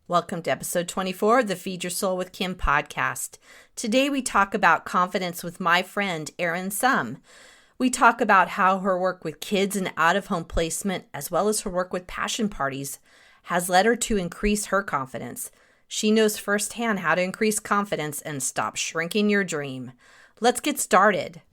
Welcome to episode 24 of the Feed Your Soul with Kim podcast. Today we talk about confidence with my friend, Erin Summ. We talk about how her work with kids and out-of-home placement, as well as her work with passion parties, has led her to increase her confidence. She knows firsthand how to increase confidence and stop shrinking your dream. Let's get started.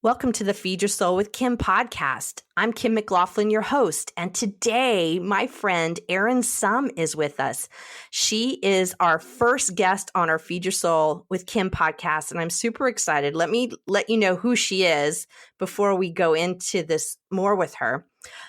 Welcome to the Feed Your Soul with Kim podcast. I'm Kim McLaughlin, your host, and today my friend Erin Summ is with us. She is our first guest on our Feed Your Soul with Kim podcast, and I'm super excited. Let me let you know who she is before we go into this more with her.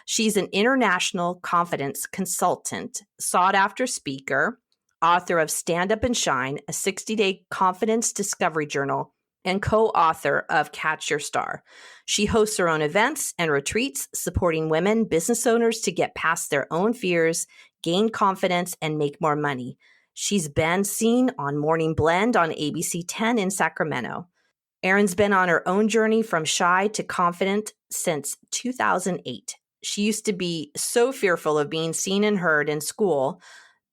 She's an international confidence consultant, sought-after speaker, author of Stand Up and Shine, a 60-day confidence discovery journal, and co-author of Catch Your Star. She hosts her own events and retreats supporting women business owners to get past their own fears, gain confidence, and make more money. She's been seen on Morning Blend on ABC 10 in Sacramento. Erin's been on her own journey from shy to confident since 2008. She used to be so fearful of being seen and heard in school.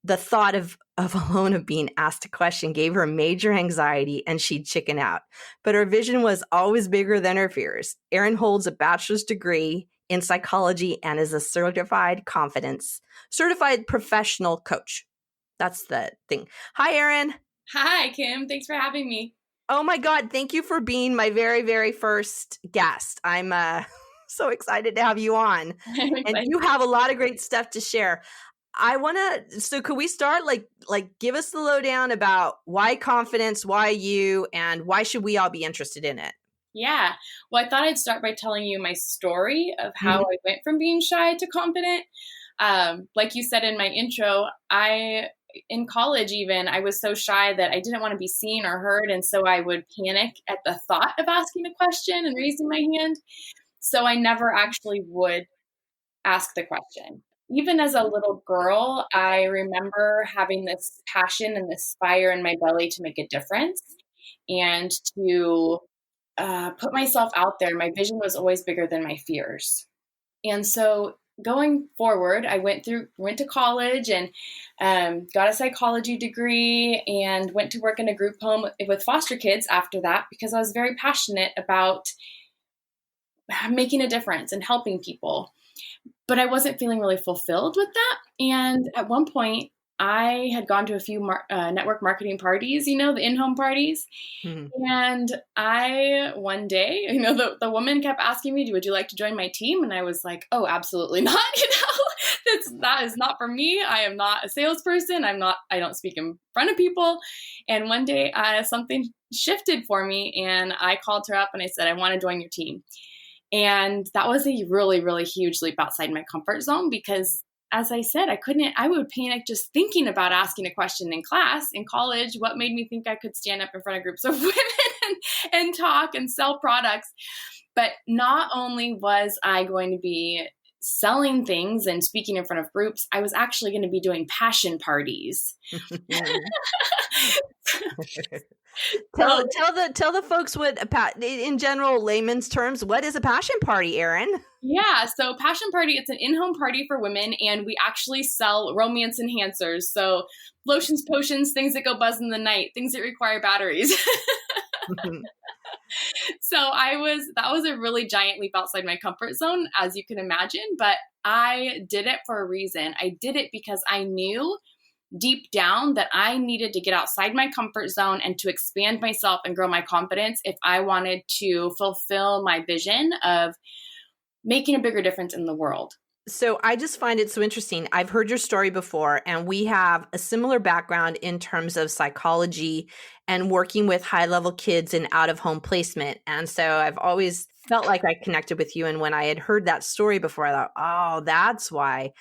The thought of alone of being asked a question gave her major anxiety and she'd chicken out. But her vision was always bigger than her fears. Erin holds a bachelor's degree in psychology and is a certified professional coach. That's the thing. Hi, Erin. Hi, Kim. Thanks for having me. Oh my God. Thank you for being my very, very first guest. I'm so excited to have you on. And you have a lot of great stuff to share. So could we start like give us the lowdown about why confidence, why you, and why should we all be interested in it? Yeah. Well, I thought I'd start by telling you my story of how I went from being shy to confident. Like you said in my intro, in college even, I was so shy that I didn't want to be seen or heard. And so I would panic at the thought of asking a question and raising my hand. So I never actually would ask the question. Even as a little girl, I remember having this passion and this fire in my belly to make a difference and to put myself out there. My vision was always bigger than my fears. And so going forward, I went to college and got a psychology degree and went to work in a group home with foster kids after that because I was very passionate about making a difference and helping people. But I wasn't feeling really fulfilled with that. And at one point, I had gone to a few network marketing parties, the in-home parties. Mm-hmm. And one day, the woman kept asking me, would you like to join my team? And I was like, oh, absolutely not. That is not for me. I am not a salesperson. I don't speak in front of people. And one day something shifted for me and I called her up and I said, I want to join your team. And that was a really, really huge leap outside my comfort zone because, as I said, I would panic just thinking about asking a question in class, in college. What made me think I could stand up in front of groups of women and talk and sell products? But not only was I going to be selling things and speaking in front of groups, I was actually going to be doing passion parties. Tell the folks what, in general layman's terms, what is a passion party, Erin? Yeah, so passion party, it's an in-home party for women, and we actually sell romance enhancers. So lotions, potions, things that go buzz in the night, things that require batteries. So that was a really giant leap outside my comfort zone, as you can imagine, but I did it for a reason. I did it because I knew deep down that I needed to get outside my comfort zone and to expand myself and grow my confidence if I wanted to fulfill my vision of making a bigger difference in the world. So I just find it so interesting. I've heard your story before, and we have a similar background in terms of psychology and working with high-level kids in out-of-home placement. And so I've always felt like I connected with you. And when I had heard that story before, I thought, oh, that's why.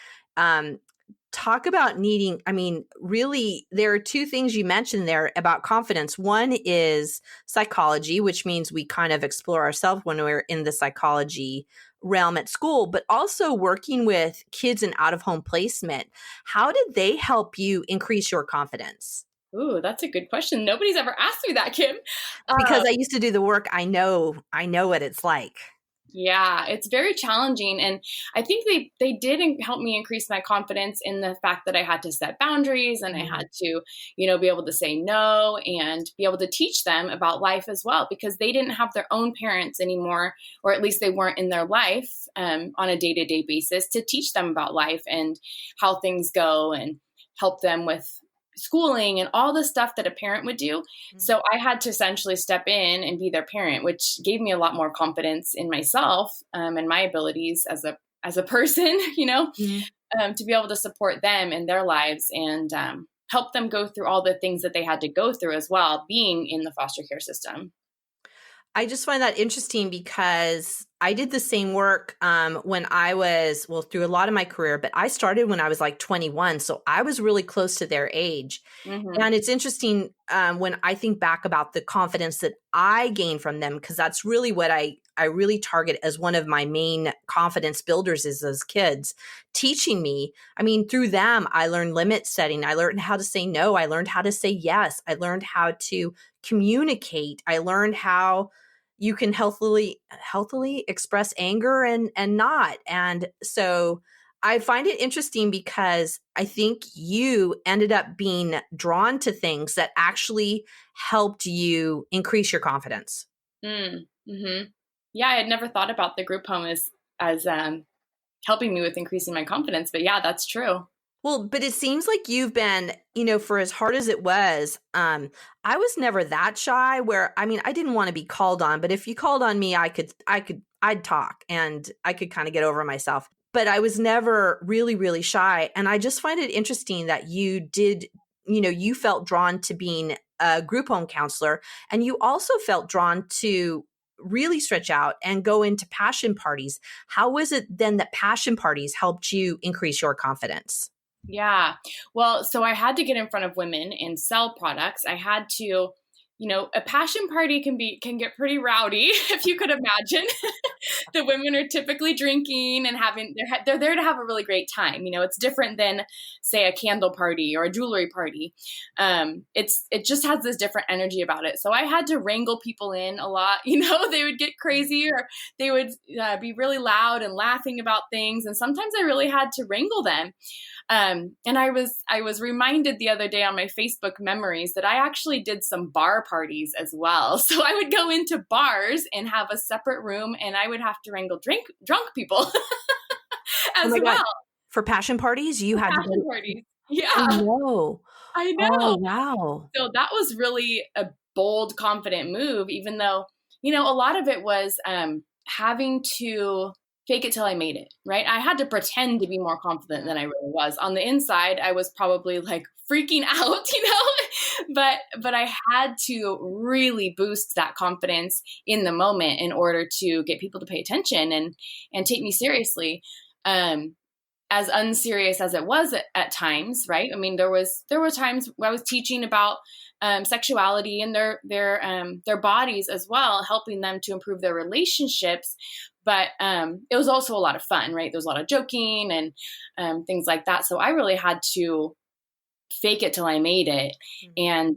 Talk about really, there are two things you mentioned there about confidence. One is psychology, which means we kind of explore ourselves when we're in the psychology realm at school, but also working with kids in out-of-home placement. How did they help you increase your confidence? Ooh, that's a good question. Nobody's ever asked me that, Kim. Because Um, I used to do the work. I know what it's like. Yeah, it's very challenging. And I think they did help me increase my confidence in the fact that I had to set boundaries and I Mhm. had to, be able to say no and be able to teach them about life as well, because they didn't have their own parents anymore, or at least they weren't in their life on a day-to-day basis to teach them about life and how things go and help them with schooling and all the stuff that a parent would do. Mhm. So I had to essentially step in and be their parent, which gave me a lot more confidence in myself and my abilities as a person, Mhm. to be able to support them in their lives and help them go through all the things that they had to go through as well, being in the foster care system. I just find that interesting because I did the same work when I was, well, through a lot of my career, but I started when I was like 21. So I was really close to their age. Hmm. And it's interesting when I think back about the confidence that I gained from them, because that's really what I really target as one of my main confidence builders is those kids teaching me. I mean, through them, I learned limit setting. I learned how to say no. I learned how to say yes. I learned how to communicate. I learned how you can healthily express anger and not. And so I find it interesting because I think you ended up being drawn to things that actually helped you increase your confidence. Mm-hmm. Yeah, I had never thought about the group home as helping me with increasing my confidence, but yeah, that's true. Well, but it seems like you've been, for as hard as it was, I was never that shy where, I mean, I didn't want to be called on, but if you called on me, I'd talk and I could kind of get over myself. But I was never really, really shy. And I just find it interesting that you did, you felt drawn to being a group home counselor, and you also felt drawn to really stretch out and go into passion parties. How was it then that passion parties helped you increase your confidence? Yeah. Well, so I had to get in front of women and sell products. I had to, a passion party can get pretty rowdy, if you could imagine. The women are typically drinking and they're there to have a really great time. It's different than say a candle party or a jewelry party. It just has this different energy about it. So I had to wrangle people in a lot. They would get crazy or they would be really loud and laughing about things, and sometimes I really had to wrangle them. And I was reminded the other day on my Facebook memories that I actually did some bar parties as well. So I would go into bars and have a separate room, and I would have to wrangle drunk people Oh as my god. well. For passion parties, you had to Passion go. parties. Oh, Yeah, no. I Oh, know. wow. So that was really a bold, confident move, even though, a lot of it was having to fake it till I made it, right? I had to pretend to be more confident than I really was. On the inside, I was probably like freaking out, but I had to really boost that confidence in the moment in order to get people to pay attention and take me seriously. Um, as unserious as it was at times, right? I mean, there were times where I was teaching about sexuality and their bodies as well, helping them to improve their relationships. But it was also a lot of fun, right? There was a lot of joking and things like that. So I really had to fake it till I made it. And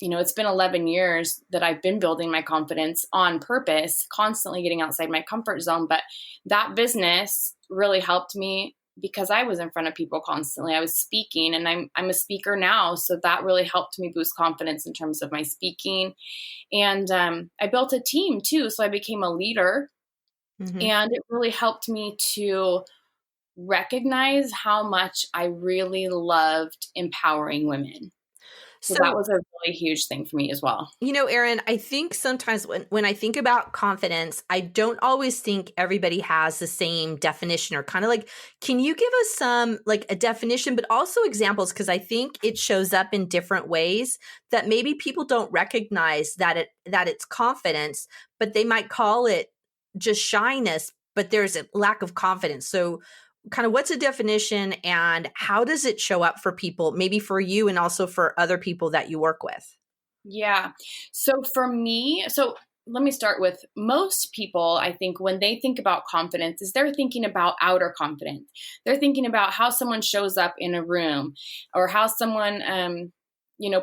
it's been 11 years that I've been building my confidence on purpose, constantly getting outside my comfort zone. But that business really helped me because I was in front of people constantly. I was speaking, and I'm a speaker now. So that really helped me boost confidence in terms of my speaking. And I built a team too. So I became a leader, Mhm. and it really helped me to recognize how much I really loved empowering women. So that So, was a really huge thing for me as well. Erin, I think sometimes when I think about confidence, I don't always think everybody has the same definition or kind of like, can you give us some like a definition, but also examples? Because I think it shows up in different ways that maybe people don't recognize that it's confidence, but they might call it just shyness, but there's a lack of confidence. So kind of what's a definition and how does it show up for people, maybe for you and also for other people that you work with? Yeah. So for me, let me start with most people, I think when they think about confidence is they're thinking about outer confidence. They're thinking about how someone shows up in a room or how someone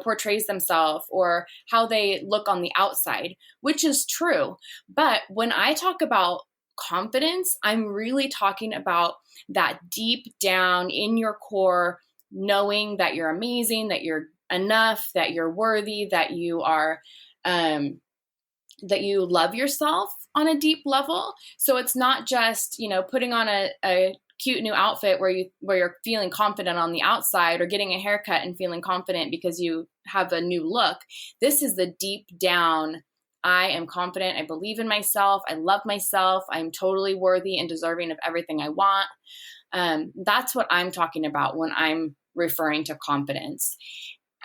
portrays themselves or how they look on the outside, which is true. But when I talk about confidence, I'm really talking about that deep down in your core, knowing that you're amazing, that you're enough, that you're worthy, that you are, that you love yourself on a deep level. So it's not just, putting on a cute new outfit where you're feeling confident on the outside, or getting a haircut and feeling confident because you have a new look. This is the deep down, I am confident, I believe in myself, I love myself, I'm totally worthy and deserving of everything I want. That's what I'm talking about when I'm referring to confidence.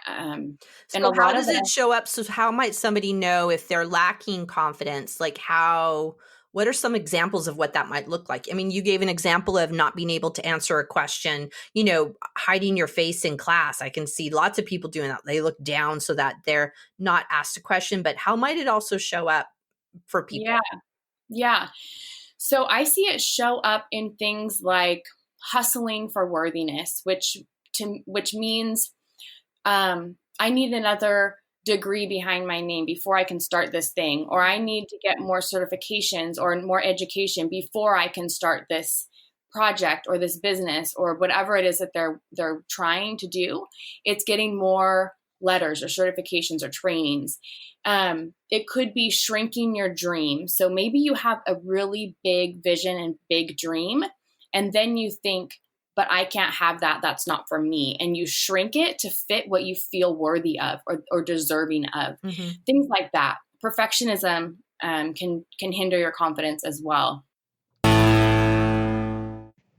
So how does it show up? So how might somebody know if they're lacking confidence? Like what are some examples of what that might look like? I mean, you gave an example of not being able to answer a question, hiding your face in class. I can see lots of people doing that. They look down so that they're not asked a question, but how might it also show up for people? Yeah. So I see it show up in things like hustling for worthiness, which means I need another degree behind my name before I can start this thing, or I need to get more certifications or more education before I can start this project or this business or whatever it is that they're trying to do. It's getting more letters or certifications or trainings. It could be shrinking your dream. So maybe you have a really big vision and big dream, and then you think, but I can't have that. That's not for me. And you shrink it to fit what you feel worthy of or deserving of. Mm-hmm. Things like that. Perfectionism can hinder your confidence as well.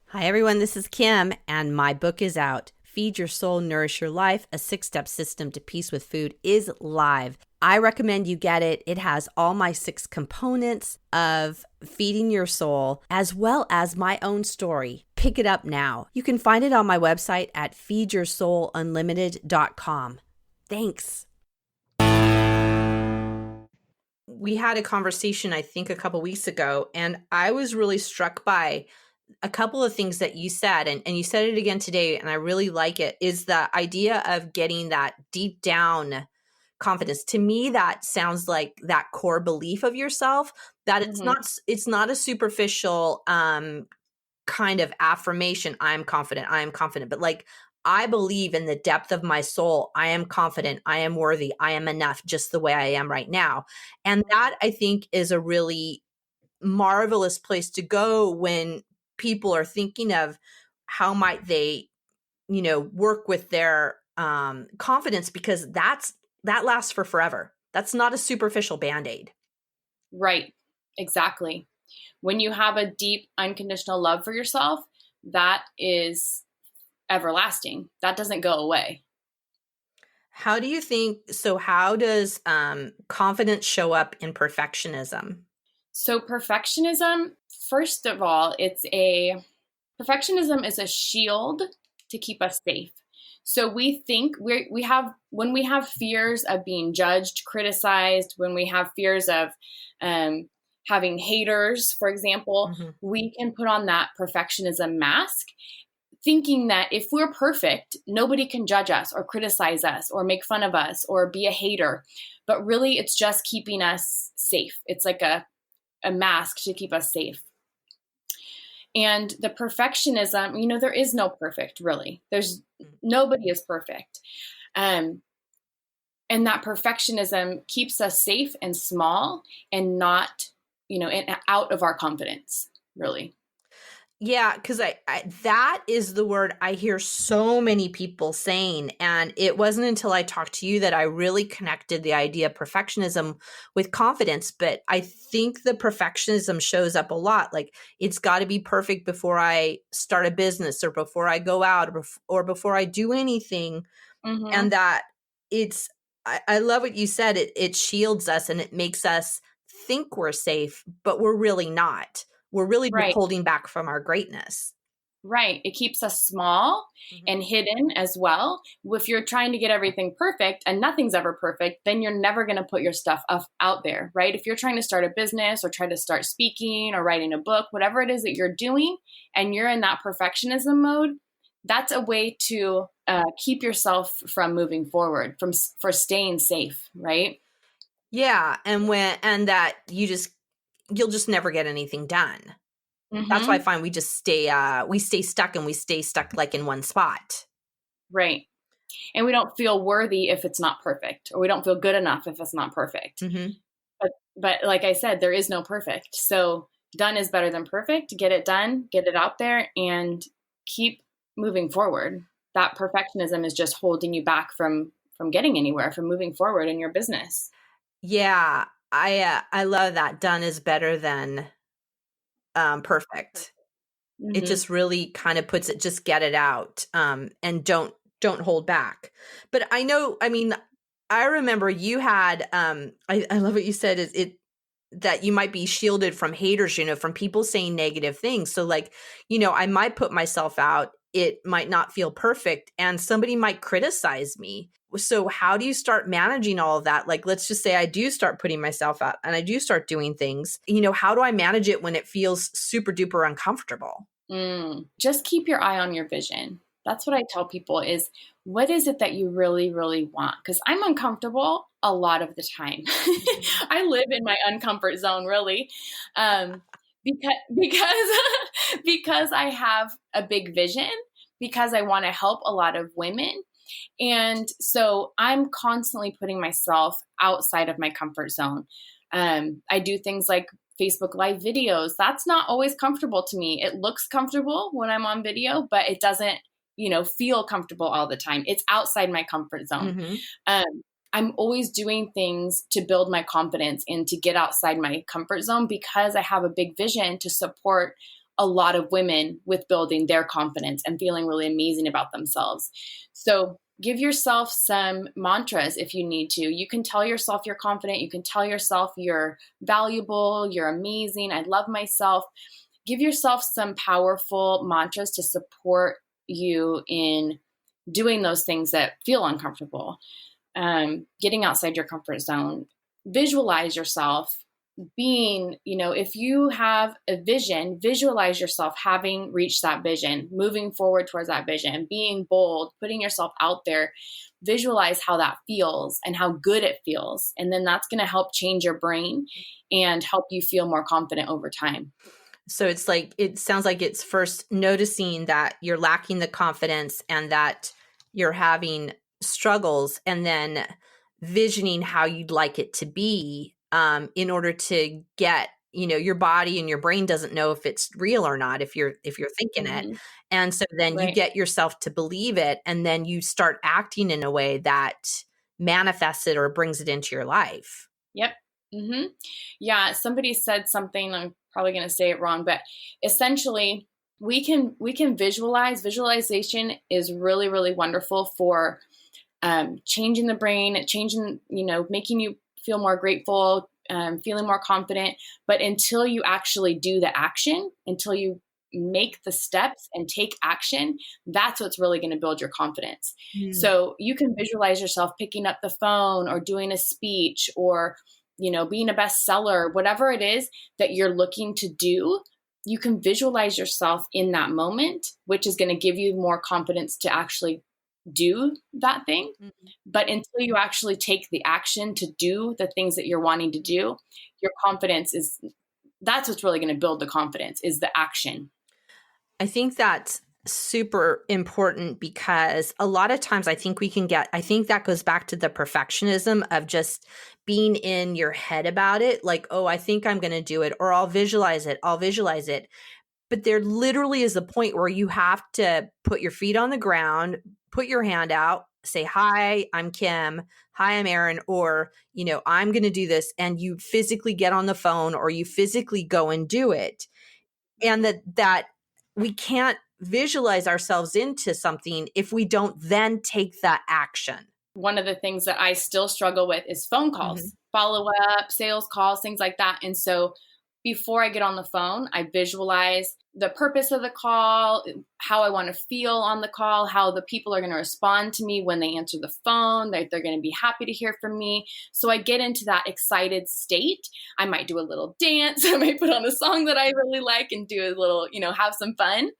Hi, everyone. This is Kim, and my book is out. Feed Your Soul, Nourish Your Life, a 6-step system to peace with food is live. I recommend you get it. It has all my 6 components of feeding your soul, as well as my own story. Pick it up now. You can find it on my website at feedyoursoulunlimited.com. Thanks. We had a conversation, I think, a couple weeks ago, and I was really struck by a couple of things that you said, and you said it again today, and I really like it, is the idea of getting that deep down confidence. To me, that sounds like that core belief of yourself, that it's not a superficial kind of affirmation. I am confident, but like, I believe in the depth of my soul, I am confident, I am worthy, I am enough just the way I am right now. And that, I think, is a really marvelous place to go when people are thinking of how might they, work with their confidence, because that lasts for forever. That's not a superficial Band-Aid. Right. Exactly. When you have a deep, unconditional love for yourself, that is everlasting. That doesn't go away. How do you think, so how does confidence show up in perfectionism? So perfectionism, first of all, perfectionism is a shield to keep us safe. So we think when we have fears of being judged, criticized, when we have fears of having haters, for example, we can put on that perfectionism mask, thinking that if we're perfect, nobody can judge us or criticize us or make fun of us or be a hater. But really, it's just keeping us safe. It's like a mask to keep us safe. And the perfectionism, there is no perfect, really. Nobody is perfect. And that perfectionism keeps us safe and small and not, and out of our confidence, really. Yeah, because I that is the word I hear so many people saying. And it wasn't until I talked to you that I really connected the idea of perfectionism with confidence. But I think the perfectionism shows up a lot. Like, it's got to be perfect before I start a business or before I go out or before I do anything. And that I love what you said. It shields us and it makes us think we're safe, but we're really not. We're really just holding back from our greatness. Right. It keeps us small and hidden as well. If you're trying to get everything perfect and nothing's ever perfect, then you're never going to put your stuff out there, right? If you're trying to start a business or try to start speaking or writing a book, whatever it is that you're doing, and you're in that perfectionism mode, that's a way to keep yourself from moving forward, for staying safe, right? Yeah, and that you'll just never get anything done. That's why I Mm-hmm. find we stay stuck, and we stay stuck like in one spot. Right. And we don't feel worthy if it's not perfect, or we don't feel good enough if it's not perfect. Mm-hmm. But like I said, there is no perfect. So done is better than perfect. Get it done, get it out there, and keep moving forward. That perfectionism is just holding you back from getting anywhere, from moving forward in your business. Yeah, I love that. Done is better than perfect. It Mm-hmm. just really kind of puts it, just get it out, and don't hold back. But I mean, I remember you had, I love what you said, is it that you might be shielded from haters, from people saying negative things. So like, I might put myself out, it might not feel perfect, and somebody might criticize me. So how do you start managing all of that? Like, let's just say I do start putting myself out and I do start doing things, how do I manage it when it feels super duper uncomfortable? Just keep your eye on your vision. That's what I tell people is, what is it that you really, really want? Because I'm uncomfortable a lot of the time. I live in my uncomfort zone, really, because because I have a big vision, because I want to help a lot of women. And so I'm constantly putting myself outside of my comfort zone. I do things like Facebook Live videos. That's not always comfortable to me. It looks comfortable when I'm on video, but it doesn't, feel comfortable all the time. It's outside my comfort zone. Mm-hmm. I'm always doing things to build my confidence and to get outside my comfort zone, because I have a big vision to support a lot of women with building their confidence and feeling really amazing about themselves. So give yourself some mantras if you need to. You can tell yourself you're confident. You can tell yourself you're valuable, you're amazing, I love myself. Give yourself some powerful mantras to support you in doing those things that feel uncomfortable. Getting outside your comfort zone. Visualize yourself being, if you have a vision, visualize yourself having reached that vision, moving forward towards that vision, being bold, putting yourself out there. Visualize how that feels and how good it feels. And then that's going to help change your brain and help you feel more confident over time. So it's like, it sounds like it's first noticing that you're lacking the confidence and that you're having struggles, and then visioning how you'd like it to be, in order to get, your body and your brain doesn't know if it's real or not, if you're thinking it. Mm-hmm. And so then you Right. get yourself to believe it, and then you start acting in a way that manifests it or brings it into your life. Yep. Mm-hmm. Yeah. Somebody said something, I'm probably going to say it wrong, but essentially we can visualize. Visualization is really, really wonderful for changing the brain, changing, making you feel more grateful, feeling more confident. But until you actually do the action, until you make the steps and take action, that's what's really going to build your confidence. So you can visualize yourself picking up the phone or doing a speech, or, being a bestseller, whatever it is that you're looking to do. You can visualize yourself in that moment, which is going to give you more confidence to actually do that thing. Mm-hmm. But until you actually take the action to do the things that you're wanting to do, your confidence that's what's really going to build the confidence, is the action. I think that's super important, because a lot of times I think that goes back to the perfectionism of just being in your head about it. Like, oh, I think I'm going to do it, or I'll visualize it. But there literally is a point where you have to put your feet on the ground, put your hand out, say, hi, I'm Kim. Hi, I'm Erin. Or, I'm going to do this. And you physically get on the phone, or you physically go and do it. And that we can't visualize ourselves into something if we don't then take that action. One of the things that I still struggle with is phone calls, follow up, sales calls, things like that. And so before I get on the phone, I visualize the purpose of the call, how I want to feel on the call, how the people are going to respond to me when they answer the phone. They're going to be happy to hear from me. So I get into that excited state. I might do a little dance. I might put on a song that I really like and do a little, have some fun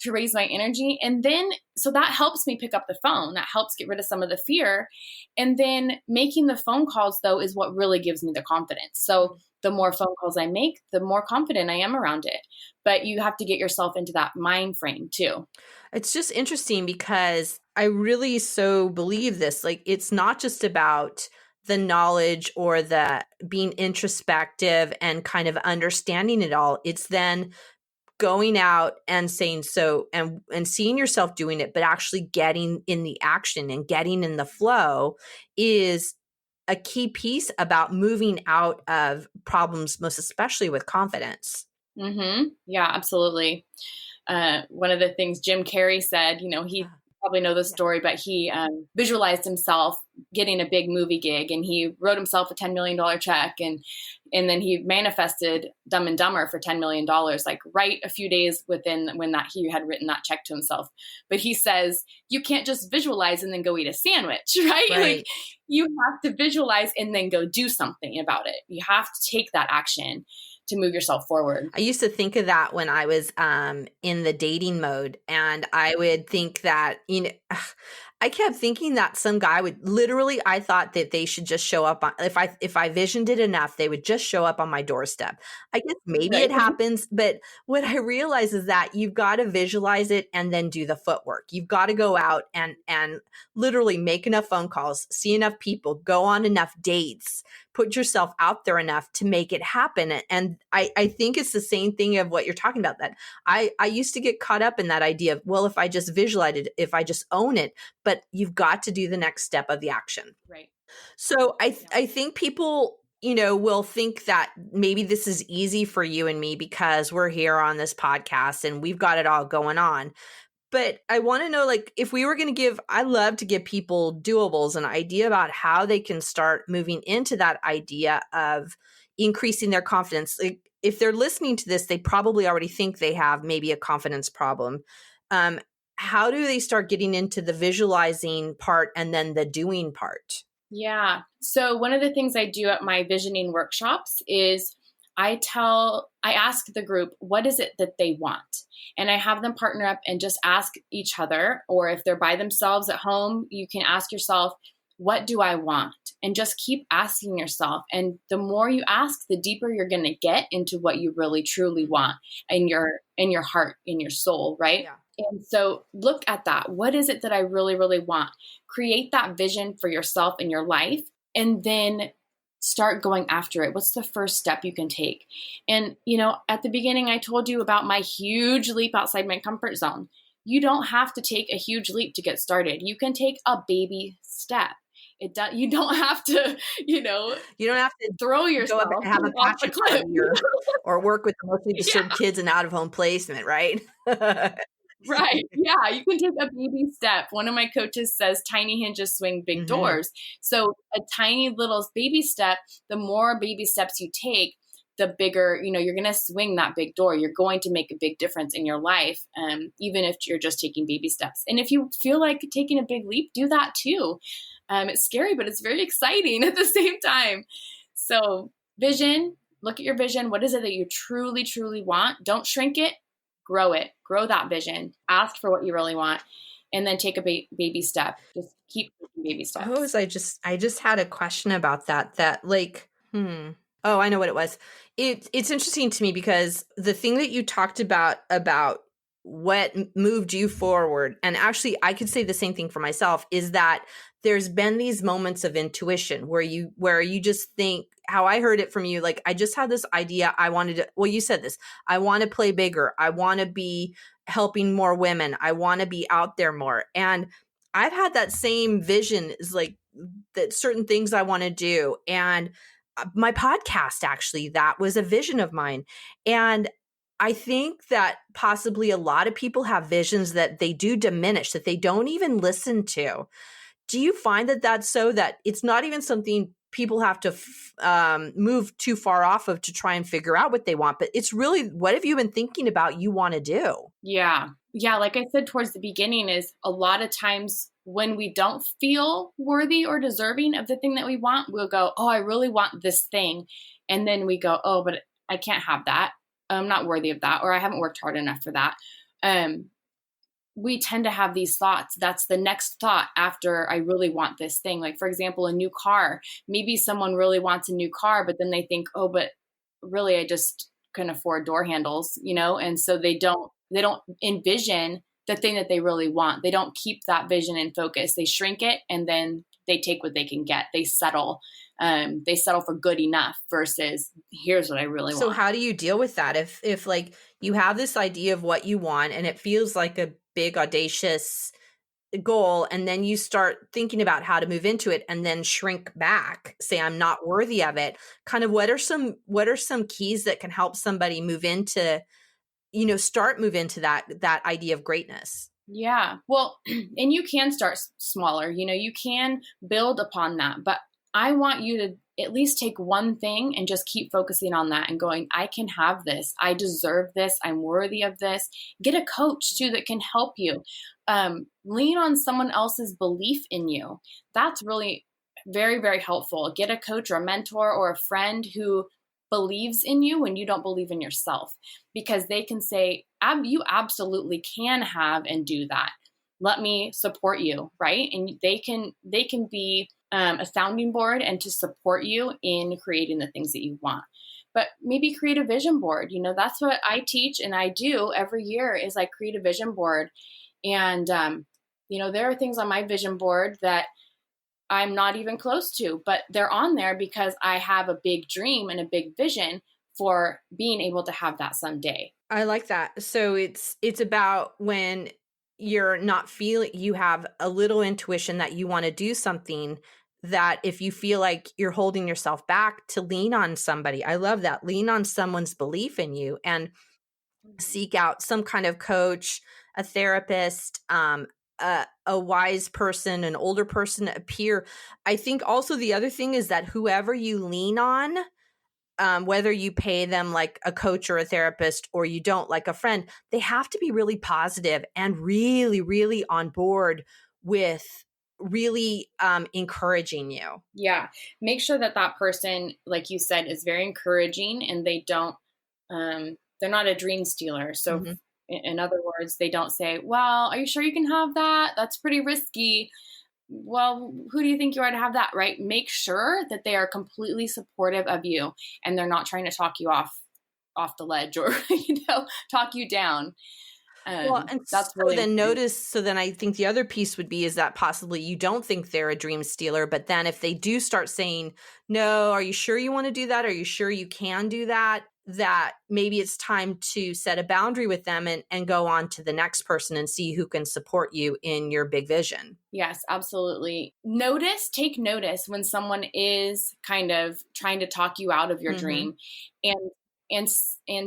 to raise my energy. And then, so that helps me pick up the phone. That helps get rid of some of the fear. And then making the phone calls, though, is what really gives me the confidence. So the more phone calls I make, the more confident I am around it. But you have to get yourself into that mind frame too. It's just interesting because I really so believe this. Like, it's not just about the knowledge or the being introspective and kind of understanding it all. It's then going out and saying so and seeing yourself doing it, but actually getting in the action and getting in the flow is a key piece about moving out of problems, most especially with confidence. Mm-hmm. Yeah, absolutely. One of the things Jim Carrey said, he probably know the story, but he visualized himself getting a big movie gig, and he wrote himself a $10 million check, and then he manifested Dumb and Dumber for $10 million, like right a few days within when that he had written that check to himself. But he says, you can't just visualize and then go eat a sandwich, right? Like, you have to visualize and then go do something about it. You have to take that action to move yourself forward. I used to think of that when I was in the dating mode, and I would think that, I kept thinking that some guy would literally, I thought that they should just show up on, if I visioned it enough, they would just show up on my doorstep. I guess maybe it happens, but what I realize is that you've got to visualize it and then do the footwork. You've got to go out and literally make enough phone calls, see enough people, go on enough dates, put yourself out there enough to make it happen. And I think it's the same thing of what you're talking about, that I used to get caught up in that idea of, well, if I just visualize it, if I just own it, but you've got to do the next step of the action. Right. So I think people, will think that maybe this is easy for you and me because we're here on this podcast and we've got it all going on. But I want to know, like, if we were going to I love to give people doables, an idea about how they can start moving into that idea of increasing their confidence. Like, if they're listening to this, they probably already think they have maybe a confidence problem. How do they start getting into the visualizing part and then the doing part? Yeah. So one of the things I do at my visioning workshops is I ask the group, what is it that they want? And I have them partner up and just ask each other, or if they're by themselves at home, you can ask yourself, what do I want? And just keep asking yourself. And the more you ask, the deeper you're going to get into what you really truly want in your heart, in your soul, right? Yeah. And so look at that. What is it that I really, really want? Create that vision for yourself in your life, and then start going after it. What's the first step you can take? And, at the beginning, I told you about my huge leap outside my comfort zone. You don't have to take a huge leap to get started. You can take a baby step. You don't have to, you don't have to throw yourself go up and have a passion party or work with emotionally disturbed kids in out-of-home placement, right? Right. Yeah. You can take a baby step. One of my coaches says tiny hinges swing big doors. So a tiny little baby step, the more baby steps you take, the bigger, you're going to swing that big door. You're going to make a big difference in your life, even if you're just taking baby steps. And if you feel like taking a big leap, do that too. It's scary, but it's very exciting at the same time. So vision, look at your vision. What is it that you truly, truly want? Don't shrink it. Grow it. Grow that vision. Ask for what you really want, and then take a baby step. Just keep taking baby steps. I just had a question about that. Oh, I know what it was. It's interesting to me because the thing that you talked about what moved you forward, and actually I could say the same thing for myself, is that there's been these moments of intuition where you just think, how I heard it from you, like, I just had this idea. You said this, I want to play bigger. I want to be helping more women. I want to be out there more. And I've had that same vision, is like that certain things I want to do. And my podcast, actually, that was a vision of mine. And I think that possibly a lot of people have visions that they do diminish, that they don't even listen to. Do you find that that's so, that it's not even something people have to move too far off of to try and figure out what they want. But it's really, what have you been thinking about you want to do? Yeah. Yeah. Like I said towards the beginning, is a lot of times when we don't feel worthy or deserving of the thing that we want, we'll go, oh, I really want this thing. And then we go, oh, but I can't have that. I'm not worthy of that, or I haven't worked hard enough for that. We tend to have these thoughts. That's the next thought after I really want this thing. Like, for example, a new car. Maybe someone really wants a new car, but then they think, oh, but really I just can afford door handles, And so they don't envision the thing that they really want. They don't keep that vision in focus. They shrink it, and then they take what they can get. They settle. They settle for good enough versus here's what I really want. So how do you deal with that? If like you have this idea of what you want and it feels like a big audacious goal, and then you start thinking about how to move into it and then shrink back, say I'm not worthy of it, kind of what are some keys that can help somebody move into, move into that idea of greatness? Yeah. Well, and you can start smaller, you can build upon that, but I want you to at least take one thing and just keep focusing on that and going, I can have this. I deserve this. I'm worthy of this. Get a coach too that can help you. Lean on someone else's belief in you. That's really very, very helpful. Get a coach or a mentor or a friend who believes in you when you don't believe in yourself, because they can say, you absolutely can have and do that. Let me support you, right? And they can be a sounding board and to support you in creating the things that you want. But maybe create a vision board. That's what I teach and I do every year is I create a vision board. And, there are things on my vision board that I'm not even close to, but they're on there because I have a big dream and a big vision for being able to have that someday. I like that. So it's about when you're not feeling, you have a little intuition that you want to do something, that if you feel like you're holding yourself back, to lean on somebody. I love that. Lean on someone's belief in you and seek out some kind of coach, a therapist, a wise person, an older person, a peer. I think also the other thing is that whoever you lean on, whether you pay them like a coach or a therapist or you don't, like a friend, they have to be really positive and really, really on board with really encouraging you. Yeah. Make sure that person, like you said, is very encouraging and they don't, they're not a dream stealer. So in other words, they don't say, well, are you sure you can have that? That's pretty risky. Well, who do you think you are to have that, right? Make sure that they are completely supportive of you and they're not trying to talk you off the ledge or, talk you down. Well, and that's really so then I think the other piece would be is that possibly you don't think they're a dream stealer, but then if they do start saying, no, are you sure you want to do that? Are you sure you can do that? That maybe it's time to set a boundary with them and go on to the next person and see who can support you in your big vision. Yes, absolutely. Take notice when someone is kind of trying to talk you out of your dream, and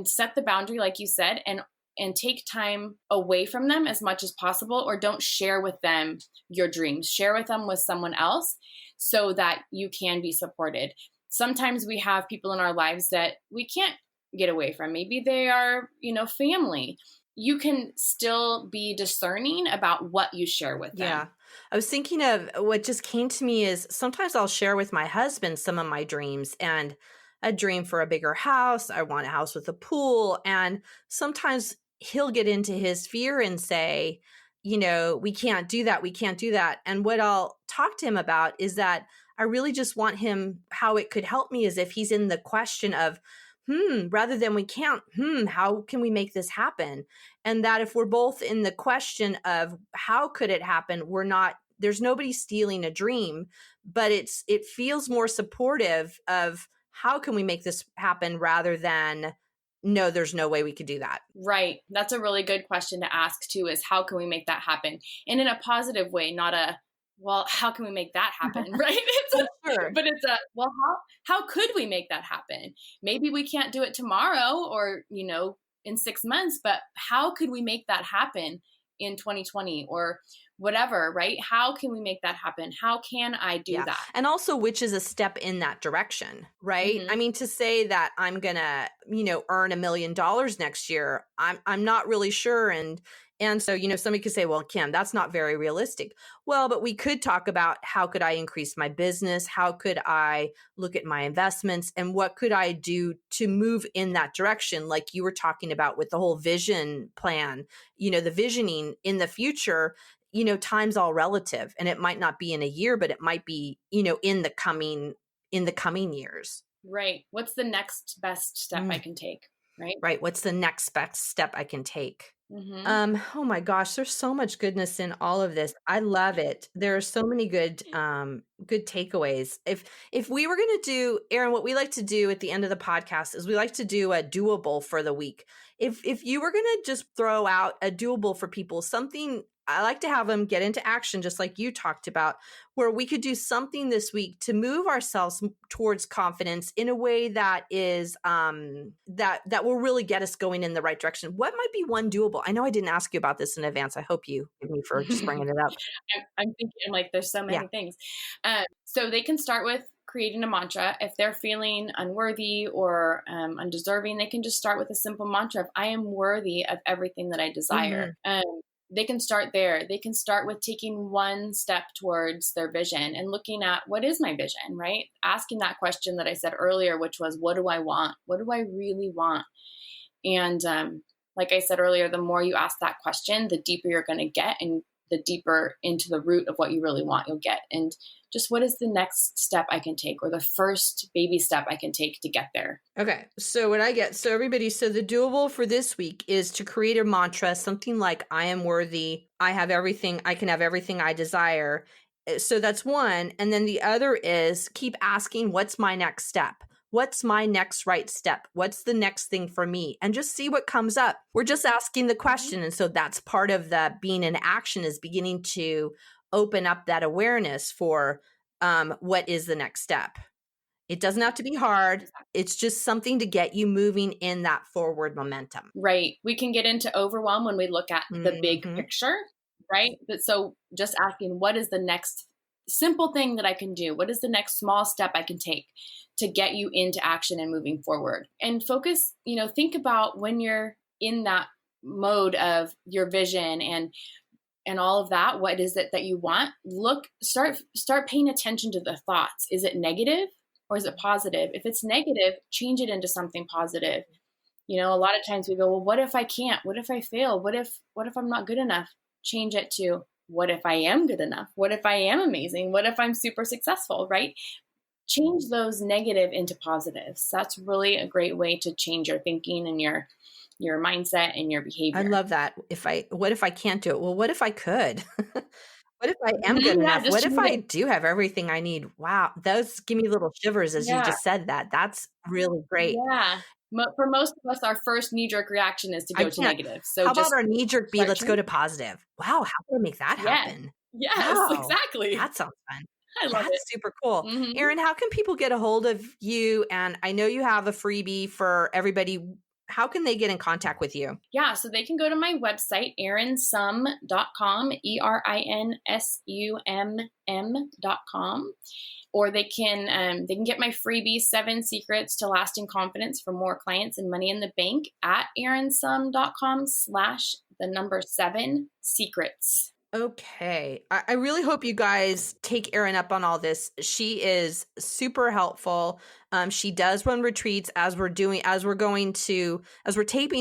set the boundary, like you said, and take time away from them as much as possible, or don't share with them your dreams. Share with them with someone else so that you can be supported. Sometimes we have people in our lives that we can't get away from. Maybe they are, family. You can still be discerning about what you share with them. Yeah. I was thinking of what just came to me is sometimes I'll share with my husband some of my dreams, and a dream for a bigger house. I want a house with a pool. And sometimes he'll get into his fear and say, we can't do that. We can't do that. And what I'll talk to him about is that I really just want him, how it could help me is if he's in the question of, rather than we can't, how can we make this happen? And that if we're both in the question of how could it happen, there's nobody stealing a dream, but it feels more supportive of how can we make this happen rather than, no, there's no way we could do that. Right. That's a really good question to ask too, is how can we make that happen? And in a positive way, not a, well, how can we make that happen? Right. But it's a, well, how could we make that happen? Maybe we can't do it tomorrow or, in 6 months, but how could we make that happen in 2020? Or whatever, right? How can we make that happen? How can I do Yeah. that? And also, which is a step in that direction, right? Mhm. I mean, to say that I'm going to, earn $1 million next year, I'm not really sure. And so, somebody could say, well, Kim, that's not very realistic. Well, but we could talk about how could I increase my business? How could I look at my investments and what could I do to move in that direction? Like you were talking about with the whole vision plan, the visioning in the future. Time's all relative and it might not be in a year, but it might be, in the coming years. Right. What's the next best step I can take? Right. Right. What's the next best step I can take? Hmm. Oh my gosh, there's so much goodness in all of this. I love it. There are so many good takeaways. If we were going to do, Erin, what we like to do at the end of the podcast is we like to do a doable for the week. If you were going to just throw out a doable for people, something I like to have them get into action, just like you talked about, where we could do something this week to move ourselves towards confidence in a way that is that will really get us going in the right direction. What might be one doable? I know I didn't ask you about this in advance. I hope you give me for just bringing it up. I'm thinking like there's so Yeah. many things. So they can start with creating a mantra. If they're feeling unworthy or undeserving, they can just start with a simple mantra of I am worthy of everything that I desire. They can start there. They can start with taking one step towards their vision and looking at what is my vision, right? Asking that question that I said earlier, which was, what do I want? What do I really want? And like I said earlier, the more you ask that question, the deeper you're going to get and the deeper into the root of what you really want you'll get. And just what is the next step I can take or the first baby step I can take to get there? Okay. So what I get, so the doable for this week is to create a mantra, something like I am worthy. I have everything. I can have everything I desire. So that's one. And then the other is keep asking, what's my next step? What's my next right step? What's the next thing for me? And just see what comes up. We're just asking the question. And so that's part of the being in action is beginning to open up that awareness for what is the next step. It doesn't have to be hard. It's just something to get you moving in that forward momentum. Right. We can get into overwhelm when we look at the big picture, right? But so just asking, what is the next simple thing that I can do? What is the next small step I can take to get you into action and moving forward? And focus, think about when you're in that mode of your vision and all of that, what is it that you want? Start paying attention to the thoughts. Is it negative? Or is it positive? If it's negative, change it into something positive. A lot of times we go, well, what if I can't? What if I fail? What if I'm not good enough? Change it to what if I am good enough? What if I am amazing? What if I'm super successful, right? Change those negative into positives. That's really a great way to change your thinking and your mindset and your behavior. I love that. What if I can't do it? Well, what if I could? What if I am good enough? What if I do have everything I need? Wow. Those give me little shivers as you just said that. That's really great. Yeah. For most of us, our first knee-jerk reaction is to go to negative. So how about our knee-jerk be, let's go to positive? Wow. How can I make that happen? Yes, wow. Exactly. That sounds fun. I love it. That's super cool. Erin, how can people get a hold of you? And I know you have a freebie for everybody. How can they get in contact with you? Yeah, so they can go to my website, erinsumm.com, ERINSUMM.com, or they can get my freebie 7 Secrets to Lasting Confidence for More Clients and Money in the Bank at erinsumm.com/7 secrets. Okay. I really hope you guys take Erin up on all this. She is super helpful. She does run retreats as we're taping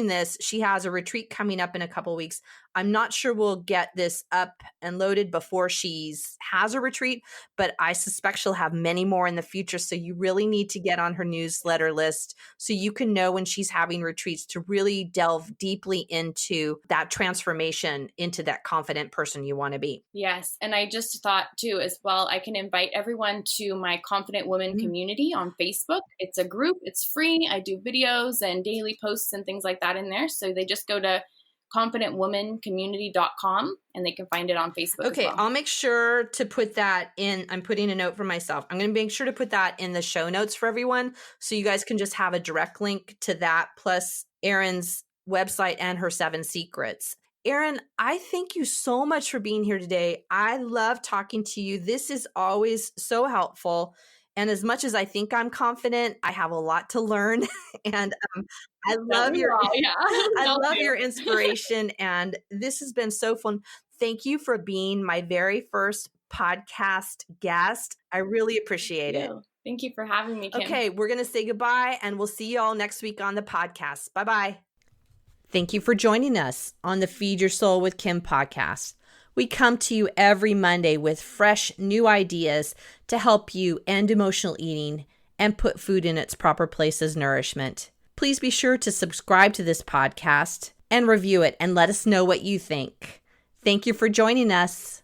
this. She has a retreat coming up in a couple of weeks. I'm not sure we'll get this up and loaded before she has a retreat, but I suspect she'll have many more in the future. So you really need to get on her newsletter list so you can know when she's having retreats to really delve deeply into that transformation into that confident person you want to be. Yes. And I just thought too, as well, I can invite everyone to my Confident Women community on Facebook. It's a group. It's free. I do videos and daily posts and things like that in there. So they just go to confidentwomancommunity.com and they can find it on Facebook. Okay, as well. I'll make sure to put that in. I'm putting a note for myself. I'm going to make sure to put that in the show notes for everyone so you guys can just have a direct link to that plus Erin's website and her 7 secrets. Erin, I thank you so much for being here today. I love talking to you. This is always so helpful. And as much as I think I'm confident, I have a lot to learn. And I Don't love we your all? Yeah. I Y'all love do. your inspiration. And this has been so fun. Thank you for being my very first podcast guest. I really appreciate it. Thank you for having me, Kim. Okay, we're going to say goodbye and we'll see you all next week on the podcast. Bye-bye. Thank you for joining us on the Feed Your Soul with Kim podcast. We come to you every Monday with fresh new ideas to help you end emotional eating and put food in its proper place as nourishment. Please be sure to subscribe to this podcast and review it and let us know what you think. Thank you for joining us.